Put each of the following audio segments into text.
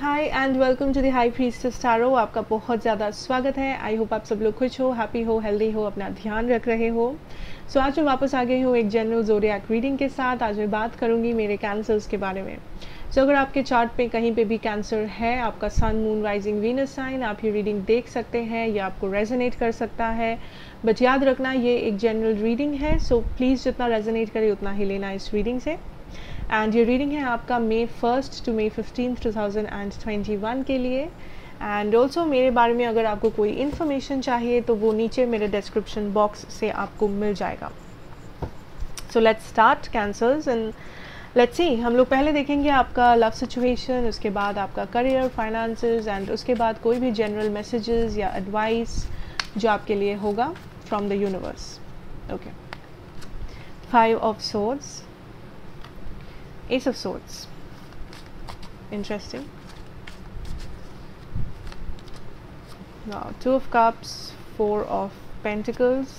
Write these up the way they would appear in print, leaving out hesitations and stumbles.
Hi and welcome to the High Priestess Tarot. आपका बहुत ज़्यादा स्वागत है। आई होप आप सब लोग खुश हो, हैप्पी हो, हेल्दी हो, अपना ध्यान रख रहे हो। सो आज मैं वापस आ गई हूँ एक जनरल ज़ोडिएक रीडिंग के साथ। आज मैं बात करूँगी मेरे कैंसर्स के बारे में। अगर आपके चार्ट पे कहीं पे भी कैंसर है, आपका सन, मून, राइजिंग, वीनस साइन, आप ये रीडिंग देख सकते हैं, या आपको रेजोनेट कर सकता है। बट याद रखना ये एक जनरल रीडिंग है, सो प्लीज़ जितना रेजोनेट करे उतना ही लेना इस रीडिंग से। एंड ये रीडिंग है आपका May 1 to May 15, 2021 के लिए। एंड ऑल्सो मेरे बारे में अगर आपको कोई इन्फॉर्मेशन चाहिए तो वो नीचे मेरे डिस्क्रिप्शन बॉक्स से आपको मिल जाएगा। So let's start cancers and let's see. हम लोग पहले देखेंगे आपका लव सिचुएशन, उसके बाद आपका करियर, फाइनेंसेस, एंड उसके बाद कोई भी जनरल मैसेजेस या एडवाइस जो आपके लिए होगा from the universe. Okay, 5 of Swords, Ace of Swords, interesting. Now 2 of Cups, 4 of Pentacles,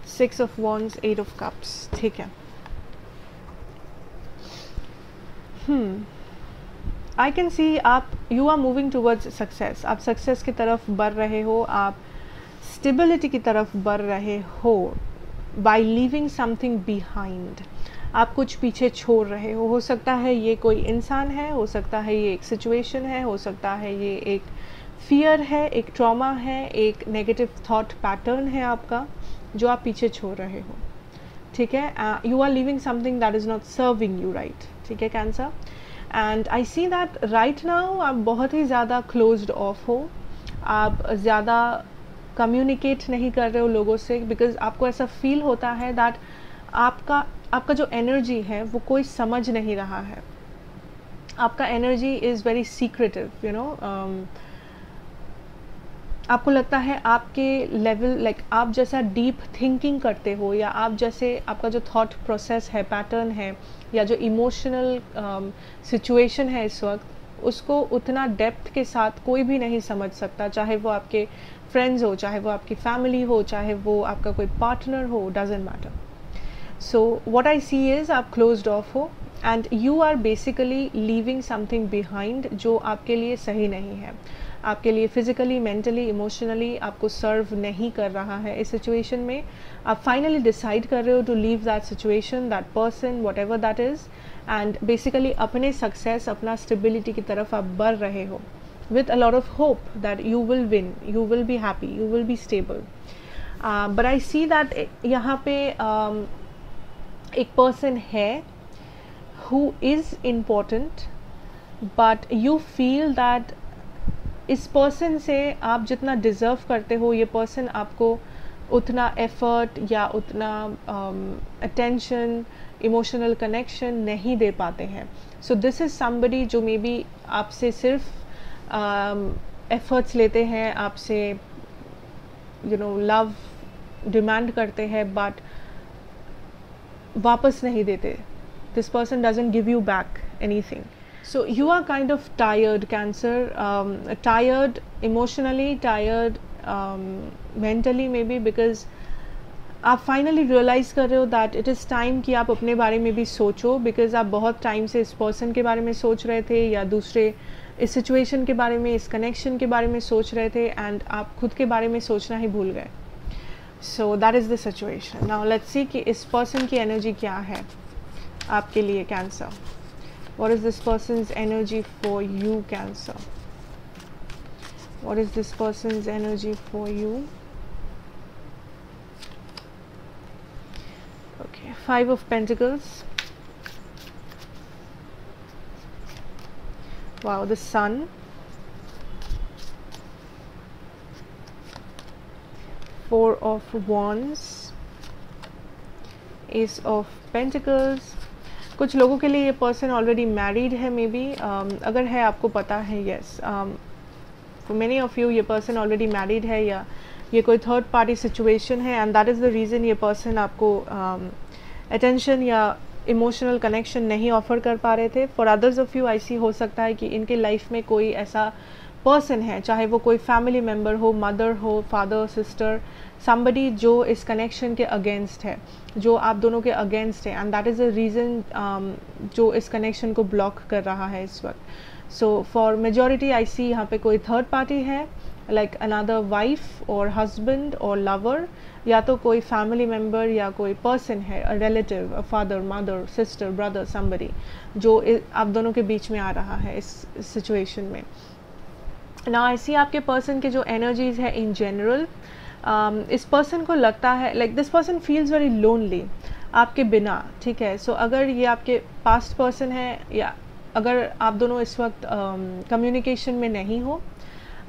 6 of Wands, 8 of Cups। ठीक है। आई कैन सी आप you are moving towards success. आप सक्सेस की तरफ बढ़ रहे हो, आप स्टेबिलिटी की तरफ बढ़ रहे हो बाय लीविंग समथिंग बिहाइंड। आप कुछ पीछे छोड़ रहे हो सकता है ये कोई इंसान है, हो सकता है ये एक सिचुएशन है, हो सकता है ये एक फियर है, एक ट्रॉमा है, एक नेगेटिव थॉट पैटर्न है आपका जो आप पीछे छोड़ रहे हो। ठीक है, you are living something that is not serving you right. ठीक है Cancer, and I see that right now आप बहुत ही ज़्यादा क्लोज्ड ऑफ हो, आप ज़्यादा कम्युनिकेट नहीं कर रहे हो लोगों से, बिकॉज आपको ऐसा फील होता है दैट आपका जो एनर्जी है वो कोई समझ नहीं रहा है। आपका energy is very secretive, you know. आपको लगता है आपके लेवल लाइक आप जैसा डीप थिंकिंग करते हो, या आप जैसे आपका जो थॉट प्रोसेस है, पैटर्न है, या जो इमोशनल सिचुएशन है इस वक्त, उसको उतना डेप्थ के साथ कोई भी नहीं समझ सकता, चाहे वो आपके फ्रेंड्स हो, चाहे वो आपकी फैमिली हो, चाहे वो आपका कोई पार्टनर हो, doesn't matter. So what I see is आप क्लोज्ड ऑफ हो and you are basically leaving something behind जो आपके लिए सही नहीं है, आपके लिए फिजिकली, मेंटली, इमोशनली आपको सर्व नहीं कर रहा है। इस सिचुएशन में आप फाइनली डिसाइड कर रहे हो to leave that situation, that person, whatever that is, and basically अपने सक्सेस, अपना स्टेबिलिटी की तरफ आप बढ़ रहे हो with a lot of hope that you will win, you will be happy, you will be stable. But I see that यहाँ पे एक person है who is important, but you feel that इस person से आप जितना deserve करते हो, ये person आपको उतना effort या उतना attention, emotional connection नहीं दे पाते हैं। So this is somebody जो maybe आपसे सिर्फ एफर्ट्स लेते हैं, आपसे यू नो लव डिमांड करते हैं, बट वापस नहीं देते। This person doesn't give you back anything. So you are kind of tired Cancer, tired emotionally, tired mentally may be, because आप फाइनली रियलाइज़ कर रहे हो दैट इट इज़ टाइम कि आप अपने बारे में भी सोचो, बिकॉज आप बहुत टाइम से इस पर्सन के बारे में सोच रहे थे, या दूसरे इस सिचुएशन के बारे में, इस कनेक्शन के बारे में सोच रहे थे, एंड आप खुद के बारे में सोचना ही भूल गए। So that is the situation. Now let's see कि इस पर्सन की एनर्जी क्या है आपके लिए cancer. What is this person's energy for you cancer? What is this person's energy for you? Okay, 5 of Pentacles, wow, the Sun, 4 of Wands, Ace of Pentacles। कुछ लोगों के लिए ये पर्सन ऑलरेडी मैरिड है मे बी, अगर है आपको पता है, yes, for many of you ये पर्सन ऑलरेडी मैरिड है, या ये कोई थर्ड पार्टी सिचुएशन है, and that is the reason ये पर्सन आपको अटेंशन या इमोशनल कनेक्शन नहीं ऑफर कर पा रहे थे। फॉर अदर्स ऑफ यू आई सी हो सकता है कि इनके लाइफ में कोई ऐसा पर्सन है, चाहे वो कोई फैमिली मेम्बर हो, मदर हो, फादर, सिस्टर, somebody जो इस कनेक्शन के अगेंस्ट है, जो आप दोनों के अगेंस्ट है, and that is a reason जो इस कनेक्शन को ब्लॉक कर रहा है इस वक्त। सो फॉर मेजॉरिटी आई सी यहाँ पे कोई थर्ड पार्टी है, लाइक अनदर वाइफ और हस्बैंड और लवर, या तो कोई फैमिली मेम्बर या कोई पर्सन है, अ relative, a father, mother, sister, brother, somebody जो आप दोनों के बीच में आ रहा है इस सिचुएशन में। ना आई सी आपके पर्सन के जो एनर्जीज है इन जनरल, इस पर्सन को लगता है like this person feels very lonely आपके बिना, ठीक है। सो अगर ये आपके पास्ट पर्सन है या अगर आप दोनों इस वक्त कम्युनिकेशन में नहीं हो,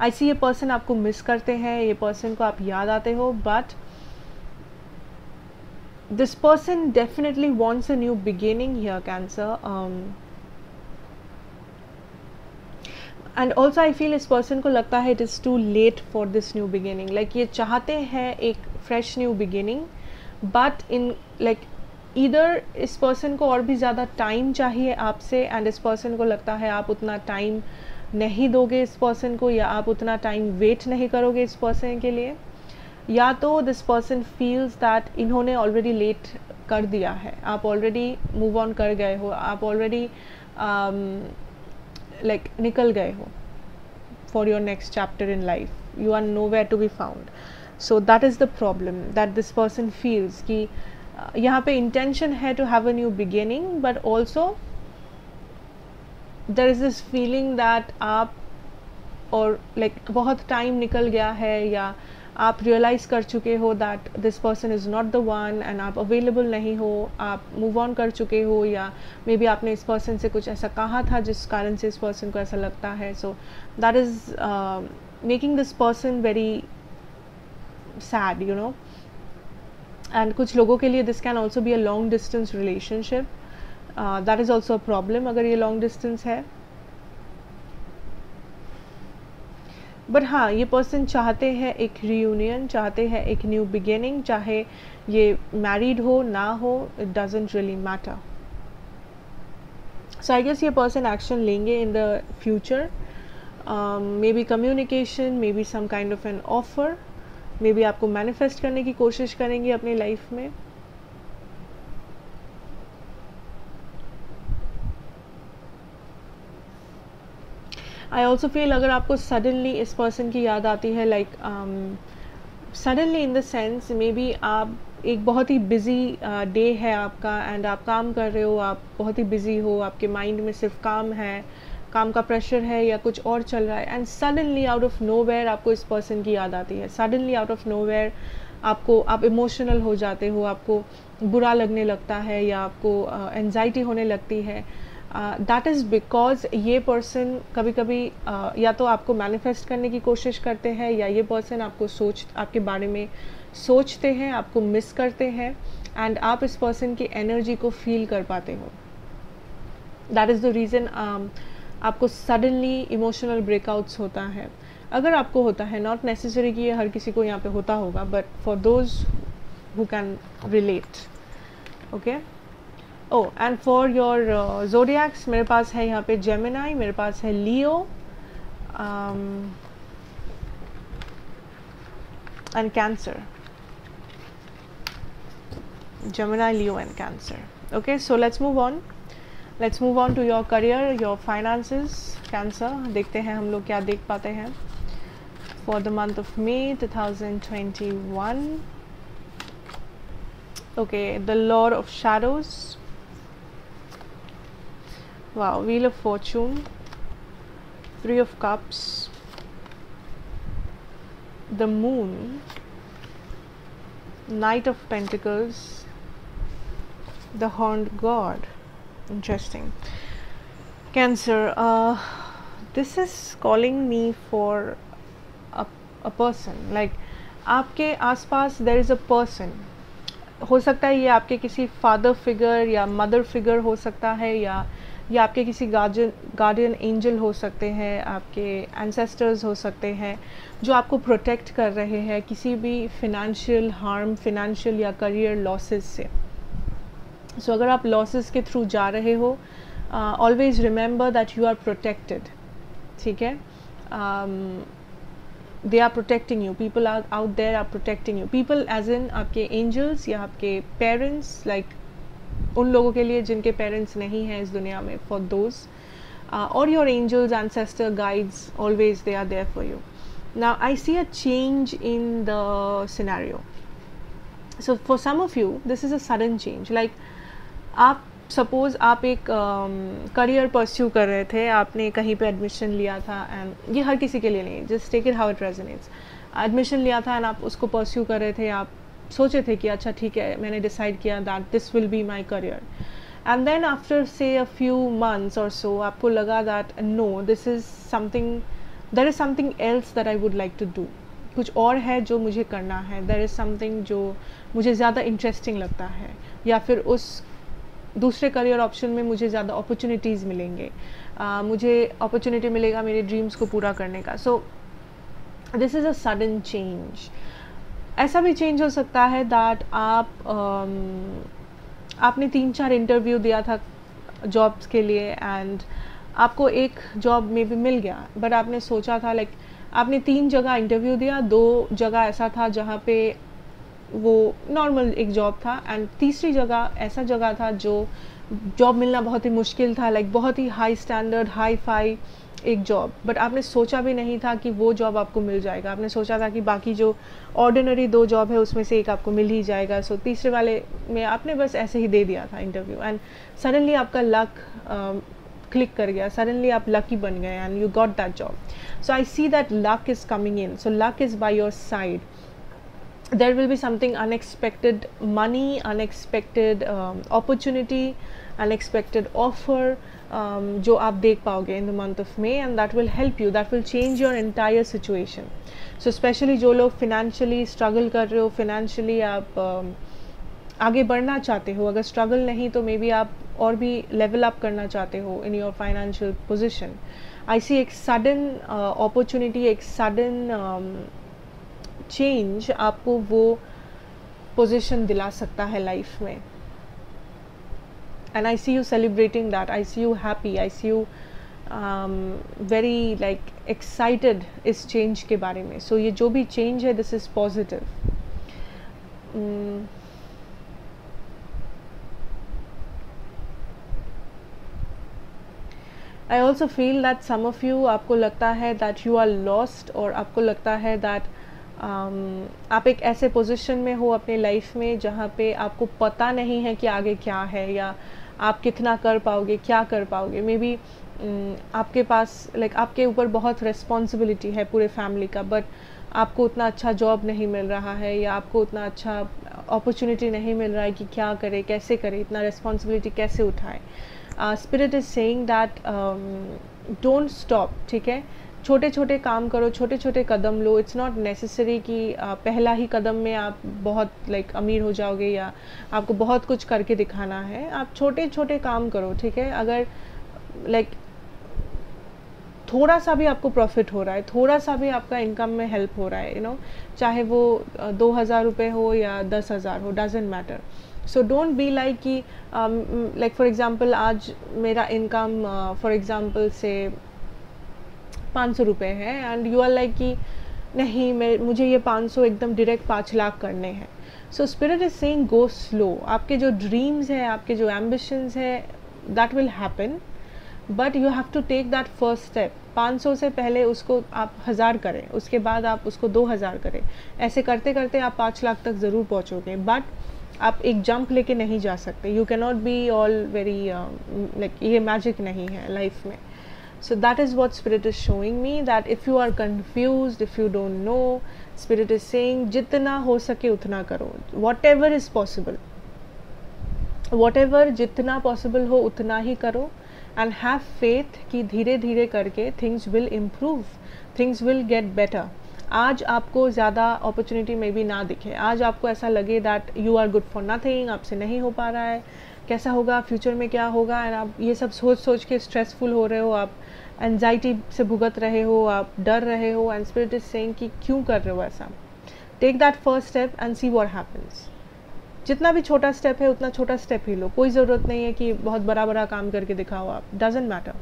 आई सी ये पर्सन आपको मिस करते हैं, ये पर्सन को आप याद आते हो, but this person definitely wants a new beginning here, Cancer. And also I feel इस पर्सन को लगता है it is too late for this new beginning, like ये चाहते हैं एक fresh new beginning, but in like either इस person को और भी ज़्यादा टाइम चाहिए आपसे, एंड इस पर्सन को लगता है आप उतना टाइम नहीं दोगे इस पर्सन को, या आप उतना टाइम वेट नहीं करोगे इस पर्सन के लिए, या तो दिस पर्सन फील्स दैट इन्होंने ऑलरेडी लेट कर दिया है, आप ऑलरेडी मूव ऑन कर गए हो, आप ऑलरेडी like निकल गए हो for your next chapter in life, you are nowhere to be found. So that is the problem that this person feels कि यहाँ पे intention है to have a new beginning, but also there is this feeling that आप और like बहुत time निकल गया है, या आप रियलाइज कर चुके हो that this person is not the one, and आप अवेलेबल नहीं हो, आप मूव ऑन कर चुके हो, या मे बी आपने इस पर्सन से कुछ ऐसा कहा था जिस कारण से इस पर्सन को ऐसा लगता है। So that is making this person very sad, you know. And कुछ लोगों के लिए this can also be a long distance relationship, that is also a problem अगर ये लॉन्ग डिस्टेंस है। बट हाँ, ये पर्सन चाहते हैं एक रीयूनियन, चाहते हैं एक न्यू बिगिनिंग, चाहे ये मैरिड हो ना हो, it doesn't really matter. So I guess ये पर्सन एक्शन लेंगे in the future, may be communication, may be some kind of an offer, may be आपको मैनिफेस्ट करने की कोशिश करेंगे अपनी लाइफ में। आई ऑल्सो फील अगर आपको सडनली इस पर्सन की याद आती है, like suddenly in the sense may be आप एक बहुत ही बिजी डे है आपका, एंड आप काम कर रहे हो, आप बहुत ही बिजी हो, आपके माइंड में सिर्फ काम है, काम का प्रेशर है या कुछ और चल रहा है, and suddenly out of nowhere आपको इस पर्सन की याद आती है। सडनली आउट ऑफ नोवेयर आप इमोशनल हो जाते हो, आपको बुरा लगने लगता है, या आपको एंजाइटी होने लगती है। दैट इज़ बिकॉज ये पर्सन कभी कभी या तो आपको मैनिफेस्ट करने की कोशिश करते हैं, या ये पर्सन आपके बारे में सोचते हैं, आपको मिस करते हैं, एंड आप इस पर्सन की एनर्जी को फील कर पाते हो। दैट इज़ द रीज़न आपको सडनली इमोशनल ब्रेकआउट्स होता है। अगर आपको होता है, नॉट नेसेसरी कि ये हर किसी को यहाँ पे होता होगा, but for those who can relate, okay. Oh, and for your zodiacs मेरे पास है यहाँ पे जेमिनाई, मेरे पास है Leo and Cancer. Gemini, Leo and Cancer. Okay, so let's move on to your career, your finances, Cancer. देखते हैं हम लोग क्या देख पाते हैं for the month of May 2021. Okay, the Lord of Shadows. Wow, Wheel of Fortune, 3 of Cups, the Moon, Knight of Pentacles, the Horned God. Interesting. Cancer, this is calling me for a person, like आपके आसपास there is a person, हो सकता है ये आपके किसी father figure या mother figure हो सकता है, या आपके किसी गार्डियन एंजल हो सकते हैं, आपके एंसेस्टर्स हो सकते हैं जो आपको प्रोटेक्ट कर रहे हैं किसी भी फिनेंशियल हार्म, फिनेंशियल या करियर लॉसेस से। सो अगर आप लॉसेस के थ्रू जा रहे हो, always remember that you are protected, ठीक है। They are protecting you, people are out there are protecting you, people as in आपके एंजल्स या आपके पेरेंट्स, लाइक उन लोगों के लिए जिनके पेरेंट्स नहीं हैं इस दुनिया में, for those, or your angels, ancestor, guides, always they are there for you. Now I see a change in the scenario. So for some of you this is a sudden change, like आप suppose आप एक career pursue कर रहे थे, आपने कहीं पे admission लिया था, एंड ये हर किसी के लिए नहीं, just take it how it resonates, admission लिया था एंड आप उसको परस्यू कर रहे थे, आप सोचे थे कि अच्छा ठीक है मैंने डिसाइड किया that this will be my career, and then after say a few months or so आपको लगा that no, this is something, there is something else that I would like to do, कुछ और है जो मुझे करना है, there is something जो मुझे ज़्यादा इंटरेस्टिंग लगता है, या फिर उस दूसरे करियर ऑप्शन में मुझे ज़्यादा अपॉर्चुनिटीज़ मिलेंगे, मुझे अपॉर्चुनिटी मिलेगा मेरे ड्रीम्स को पूरा करने का. सो this is a sudden change. ऐसा भी चेंज हो सकता है दैट आपने 3-4 इंटरव्यू दिया था जॉब्स के लिए एंड आपको एक जॉब में भी मिल गया, बट आपने सोचा था लाइक आपने 3 जगह इंटरव्यू दिया, 2 जगह ऐसा था जहाँ पे वो नॉर्मल एक जॉब था, एंड तीसरी जगह ऐसा जगह था जो जॉब मिलना बहुत ही मुश्किल था, लाइक बहुत ही हाई स्टैंडर्ड हाई फाई एक जॉब, बट आपने सोचा भी नहीं था कि वो जॉब आपको मिल जाएगा. आपने सोचा था कि बाकी जो ऑर्डिनरी 2 जॉब है उसमें से एक आपको मिल ही जाएगा. सो तीसरे वाले में आपने बस ऐसे ही दे दिया था इंटरव्यू, एंड सडनली आपका लक क्लिक कर गया, सडनली आप लकी बन गए and you got that job. So I see that luck is coming in, so luck is by your side. There will be something unexpected money, unexpected opportunity, unexpected offer जो आप देख पाओगे in the month of May, and that will help you, that will change your entire situation. So especially जो लोग financially struggle कर रहे हो, financially आप आगे बढ़ना चाहते हो, अगर struggle नहीं तो maybe आप और भी level up करना चाहते हो in your financial position. I see एक sudden opportunity, एक sudden चेंज आपको वो पोजीशन दिला सकता है लाइफ में, and I see you celebrating that, I see you happy, I see you very like excited इस चेंज के बारे में. सो ये जो भी चेंज है this is positive. I also feel that some of you, आपको लगता है दैट यू आर लॉस्ट, और आपको लगता है दैट आप एक ऐसे पोजीशन में हो अपने लाइफ में जहाँ पे आपको पता नहीं है कि आगे क्या है, या आप कितना कर पाओगे, क्या कर पाओगे. मे बी आपके पास लाइक आपके ऊपर बहुत रिस्पॉन्सिबिलिटी है पूरे फैमिली का, बट आपको उतना अच्छा जॉब नहीं मिल रहा है, या आपको उतना अच्छा अपॉर्चुनिटी नहीं मिल रहा है कि क्या करे, कैसे करे, इतना रिस्पॉन्सिबिलिटी कैसे उठाए. Spirit is saying that don't stop. ठीक है, छोटे छोटे काम करो, छोटे छोटे कदम लो. इट्स नॉट नेसेसरी कि पहला ही कदम में आप बहुत लाइक अमीर हो जाओगे या आपको बहुत कुछ करके दिखाना है. आप छोटे छोटे काम करो. ठीक है, अगर लाइक थोड़ा सा भी आपको प्रॉफिट हो रहा है, थोड़ा सा भी आपका इनकम में हेल्प हो रहा है, यू नो, चाहे वो 2,000 रुपये हो या 10,000 हो, doesn't matter. So don't be like कि लाइक फॉर एग्जांपल आज मेरा इनकम फॉर एग्जांपल से 500 रुपये है, एंड यू आर लाइक कि नहीं मुझे ये 500 एकदम डायरेक्ट 5 लाख करने हैं. So spirit is saying go slow. आपके जो ड्रीम्स हैं, आपके जो एम्बिशंस है, that will happen, but you have to take that first step. 500 से पहले उसको आप 1000 करें, उसके बाद आप उसको 2000 करें. ऐसे करते करते आप 5 लाख तक ज़रूर पहुँचोगे, बट आप एक जंप लेके नहीं जा सकते. You can not be all very like, ये मैजिक नहीं है लाइफ में. So that is what Spirit is showing me, that if you are confused, if you don't know, Spirit is saying जितना हो सके उतना करो. Whatever is possible, whatever जितना possible हो उतना ही करो, and have faith कि धीरे धीरे करके things will improve, things will get better. आज आपको ज़्यादा अपॉर्चुनिटी में भी ना दिखे, आज आपको ऐसा लगे that you are good for nothing, आपसे नहीं हो पा रहा है, कैसा होगा, फ्यूचर में क्या होगा, एंड आप ये सब सोच सोच के स्ट्रेसफुल हो रहे हो, आप एंजाइटी से भुगत रहे हो, आप डर रहे हो, एंड स्पिरिट इज सेइंग कि क्यों कर रहे हो ऐसा. Take that first step and see what happens. जितना भी छोटा स्टेप है उतना छोटा स्टेप ही लो. कोई ज़रूरत नहीं है कि बहुत बड़ा बड़ा काम करके दिखाओ आप, डजेंट मैटर.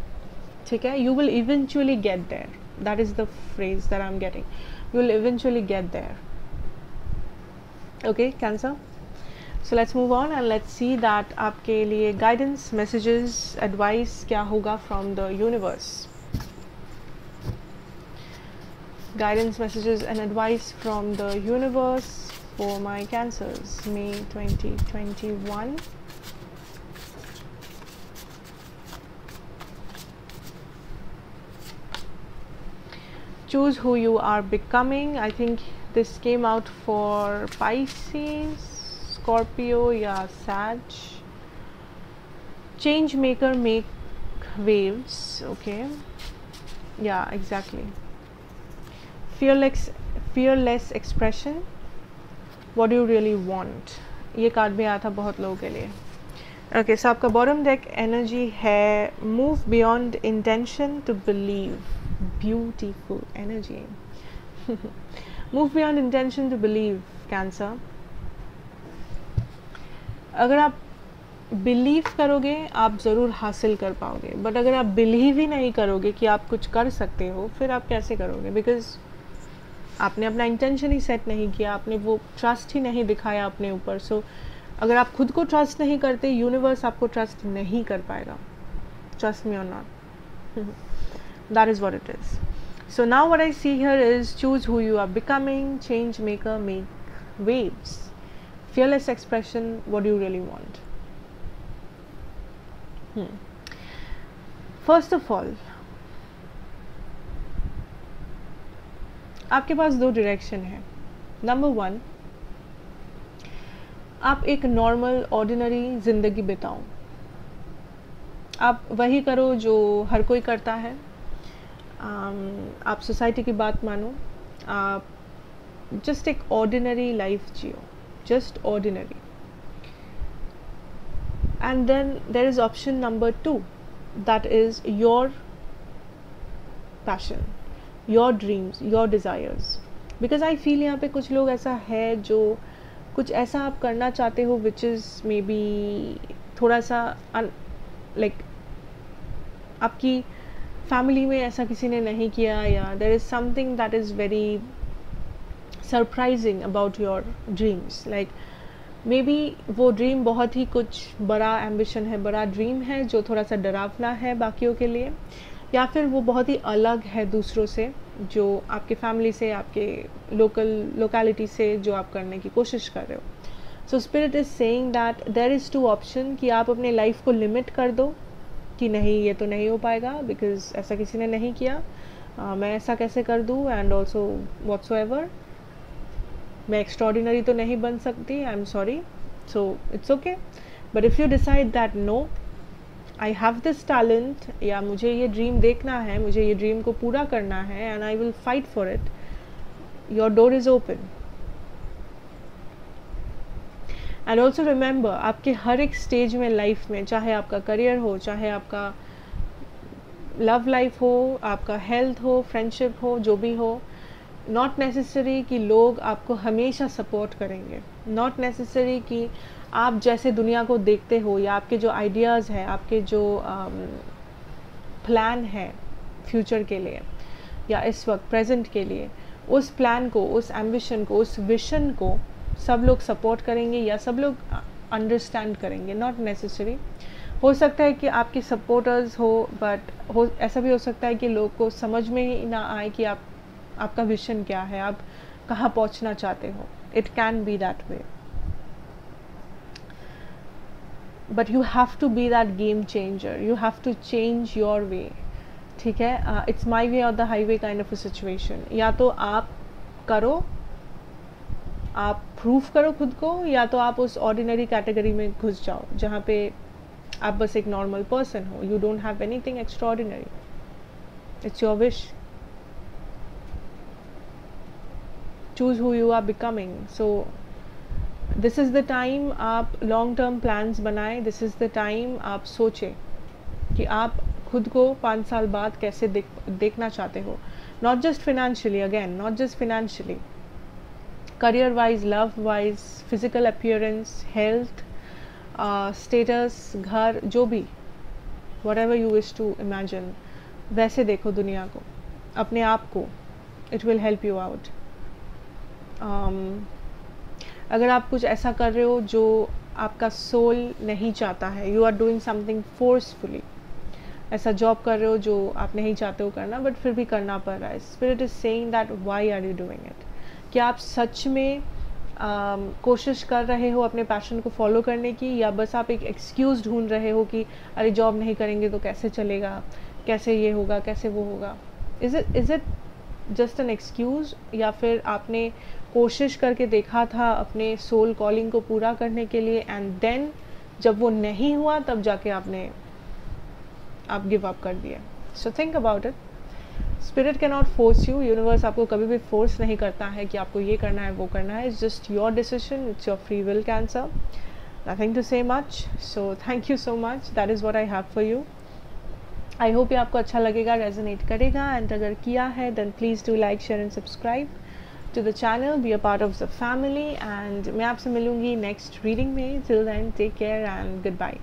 ठीक है, you will eventually get there. That is the phrase that I'm getting. You will eventually get there. Okay, Cancer. So let's move on and let's see that आपके लिए guidance, messages, advice क्या होगा from the universe. Guidance, messages and advice from the universe for my Cancers, May 2021. Choose who you are becoming. I think this came out for Pisces, Scorpio, yeah, Sag. Change maker, make waves. Okay, yeah, exactly. Fearless expression. What do you really want? ये card भी आया था बहुत लोगों के लिए. Okay, so आपका bottom deck energy है move beyond intention to believe. Beautiful energy. Move beyond intention to believe, Cancer. अगर आप बिलीव करोगे आप ज़रूर हासिल कर पाओगे, बट अगर आप बिलीव ही नहीं करोगे कि आप कुछ कर सकते हो, फिर आप कैसे करोगे? बिकॉज आपने अपना इंटेंशन ही सेट नहीं किया, आपने वो ट्रस्ट ही नहीं दिखाया अपने ऊपर. सो अगर आप खुद को ट्रस्ट नहीं करते, यूनिवर्स आपको ट्रस्ट नहीं कर पाएगा. ट्रस्ट मी और not. That is what it is. So now what I see here is choose who you are becoming, change maker, make waves. Fearless expression, what do you really want? First of all, आपके पास दो direction है. Number 1, आप एक normal ordinary ज़िंदगी बिताओ. आप वही करो जो हर कोई करता है. आप सोसाइटी की बात मानो. आप जस्ट एक ऑर्डिनरी लाइफ जियो, just ordinary. And then there is option number 2, that is your passion, your dreams, your desires. Because I feel यहाँ पे कुछ लोग ऐसा है जो कुछ ऐसा आप करना चाहते हो विच इज़ मे बी थोड़ा सा लाइक आपकी फैमिली में ऐसा किसी ने नहीं किया, या there is something that is very surprising about your dreams. Like may be वो ड्रीम बहुत ही कुछ बड़ा एम्बिशन है, बड़ा ड्रीम है जो थोड़ा सा डरावना है बाकियों के लिए, या फिर वो बहुत ही अलग है दूसरों से, जो आपके फैमिली से, आपके लोकेलिटी से जो आप करने की कोशिश कर रहे हो. So spirit is saying that there is 2 option कि आप अपने लाइफ को लिमिट कर दो कि नहीं ये तो नहीं हो पाएगा बिकॉज ऐसा किसी ने नहीं किया, मैं ऐसा कैसे कर दूँ, एंड ऑल्सो व्हाट्सोएवर मैं एक्स्ट्रॉर्डिनरी तो नहीं बन सकती, I am sorry. So it's okay. But if you decide that no, I have this talent, या मुझे ये ड्रीम देखना है, मुझे ये ड्रीम को पूरा करना है, and I will fight for it, your door is open. And also remember, आपके हर एक स्टेज में लाइफ में, चाहे आपका करियर हो, चाहे आपका लव लाइफ हो, आपका हेल्थ हो, फ्रेंडशिप हो, जो भी हो, नॉट नेसेसरी कि लोग आपको हमेशा सपोर्ट करेंगे. नॉट नेसेसरी कि आप जैसे दुनिया को देखते हो, या आपके जो आइडियाज़ हैं, आपके जो प्लान है फ्यूचर के लिए या इस वक्त प्रेजेंट के लिए, उस प्लान को, उस एम्बिशन को, उस विशन को सब लोग सपोर्ट करेंगे या सब लोग अंडरस्टैंड करेंगे. Not necessary. हो सकता है कि आपके सपोर्टर्स हो, बट ऐसा भी हो सकता है कि लोग को समझ में ही ना आए कि आपका विशन क्या है, आप कहाँ पहुँचना चाहते हो. It can be that way, but you have to be that game changer. You have to change your way. ठीक है, इट्स माई वे और the highway kind of a situation. या तो आप करो, आप प्रूफ करो खुद को, या तो आप उस ऑर्डिनरी कैटेगरी में घुस जाओ जहाँ पे आप बस एक नॉर्मल पर्सन हो. You don't have anything extraordinary. It's your wish. Choose who you are becoming. So this is the time आप लॉन्ग टर्म प्लान्स बनाएं. दिस इज़ द टाइम आप सोचें कि आप खुद को 5 साल बाद कैसे देखना चाहते हो. Not just financially, again not just financially, career wise, love wise, physical appearance, health, status, घर, जो भी, whatever you wish to imagine, वैसे देखो दुनिया को. अपने आप को, it will help you out. अगर आप कुछ ऐसा कर रहे हो जो आपका सोल नहीं चाहता है, you are doing something forcefully, ऐसा जॉब कर रहे हो जो आप नहीं चाहते हो करना बट फिर भी करना पड़ रहा है, spirit is saying that why are you doing it. क्या आप सच में कोशिश कर रहे हो अपने पैशन को फॉलो करने की, या बस आप एक एक्सक्यूज़ ढूंढ रहे हो कि अरे जॉब नहीं करेंगे तो कैसे चलेगा, कैसे ये होगा, कैसे वो होगा। Is it just an excuse, या फिर आपने कोशिश करके देखा था अपने सोल कॉलिंग को पूरा करने के लिए एंड देन जब वो नहीं हुआ तब जाके आप गिव अप कर दिया। So think about it. Spirit can not force you, universe आपको कभी भी फोर्स नहीं करता है कि आपको ये करना है वो करना है, it's just your decision, it's your free will Cancer, nothing to say much. So thank you so much, that is what I have for you. I hope ये आपको अच्छा लगेगा, रेजोनेट करेगा, एंड अगर किया है then please do like, share and subscribe to the channel, be a part of the family, and मैं आपसे मिलूंगी नेक्स्ट रीडिंग में। Till then take care and good bye.